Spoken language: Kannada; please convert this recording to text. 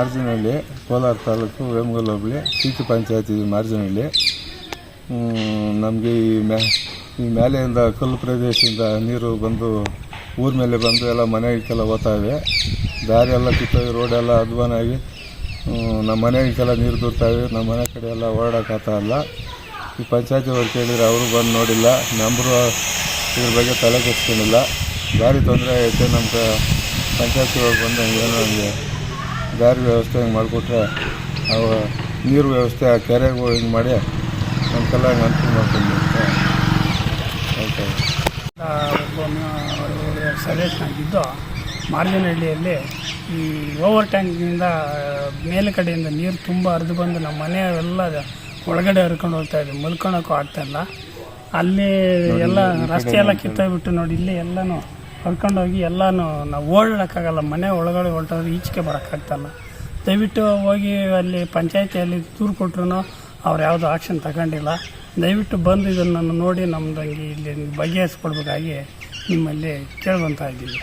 ಮಾರ್ಜಿನಹಳ್ಳಿ, ಕೋಲಾರ ತಾಲೂಕು, ವೇಮಗಲ್ ಹೋಬಳಿ, ಟಿ ಪಂಚಾಯತಿ ಮಾರ್ಜಿನಹಳ್ಳಿ. ನಮಗೆ ಈ ಮೇಲೆಯಿಂದ ಕಲ್ಲು ಪ್ರದೇಶದಿಂದ ನೀರು ಬಂದು ಊರ ಮೇಲೆ ಬಂದು ಎಲ್ಲ ಮನೆಗೆಲ್ಲ ಹೋಗ್ತಾ ಇವೆ. ದಾರಿ ಎಲ್ಲ ಕಿತ್ತೋಗಿ, ರೋಡೆಲ್ಲ ಅಧ್ವಾನಾಗಿ ನಮ್ಮ ಮನೆಗೆಲ್ಲ ನೀರು ದೂರ್ತಾವೆ. ನಮ್ಮ ಮನೆ ಕಡೆ ಎಲ್ಲ ಓಡಾಡೋಕ್ಕಾಗ್ತಾ ಇಲ್ಲ. ಈ ಪಂಚಾಯತಿ ಅವ್ರು ಕೇಳಿದರೆ ಅವರು ಬಂದು ನೋಡಿಲ್ಲ, ನಮ್ಮರು ಇದ್ರ ಬಗ್ಗೆ ತಲೆ ಕೆಡಿಸ್ಕೊಂಡಿಲ್ಲ. ದಾರಿ ತೊಂದರೆ ಐತೆ. ನಮ್ಮ ಪಂಚಾಯತಿ ಅವ್ರು ಬಂದು ಏನೋ ನಮಗೆ ದಾರಿ ವ್ಯವಸ್ಥೆ ಹಿಂಗೆ ಮಾಡಿಕೊಟ್ರೆ ಅವು ನೀರು ವ್ಯವಸ್ಥೆ ಆ ಕೆರೆಗೂ ಹಿಂಗೆ ಮಾಡಿ ನಮ್ಗೆಲ್ಲ ಹಿಂಗೆ ಅನುಕೂಲ ಮಾಡ್ಕೊಂಡು ಆಯ್ತು. ಸದಸ್ಯನಾಗಿದ್ದು ಮಾರ್ಜಿನಹಳ್ಳಿಯಲ್ಲಿ ಈ ಓವರ್ ಟ್ಯಾಂಕ್ನಿಂದ ಮೇಲುಗಡೆಯಿಂದ ನೀರು ತುಂಬ ಹರಿದು ಬಂದು ನಮ್ಮ ಮನೆ ಎಲ್ಲ ಒಳಗಡೆ ಹರ್ಕೊಂಡು ಹೋಗ್ತಾ ಇದೆ. ಮಲ್ಕೊಳಕ್ಕೂ ಆಗ್ತಾಯಿಲ್ಲ. ಅಲ್ಲಿ ಎಲ್ಲ ರಸ್ತೆ ಎಲ್ಲ ಕಿತ್ತೋಗ್ಬಿಟ್ಟು ನೋಡಿ, ಇಲ್ಲಿ ಎಲ್ಲನೂ ಹರ್ಕೊಂಡೋಗಿ ಎಲ್ಲನೂ ನಾವು ಓಡಾಡೋಕ್ಕಾಗಲ್ಲ. ಮನೆ ಒಳಗಡೆ ಹೊರಟೋದ್ರೆ ಈಚೆಗೆ ಬರೋಕ್ಕಾಗ್ತಾಯಿಲ್ಲ. ದಯವಿಟ್ಟು ಹೋಗಿ ಅಲ್ಲಿ ಪಂಚಾಯತಿಯಲ್ಲಿ ದೂರು ಕೊಟ್ಟರು ಅವ್ರು ಯಾವುದೂ ಆಕ್ಷನ್ ತಗೊಂಡಿಲ್ಲ. ದಯವಿಟ್ಟು ಬಂದು ಇದನ್ನು ನೋಡಿ ನಮ್ಮದಂಗೆ ಇಲ್ಲಿ ಬಗೆಹರಿಸ್ಕೊಡ್ಬೇಕಾಗಿ ನಿಮ್ಮಲ್ಲಿ ಕೇಳ್ಕೊತಾ ಇದ್ದೀವಿ.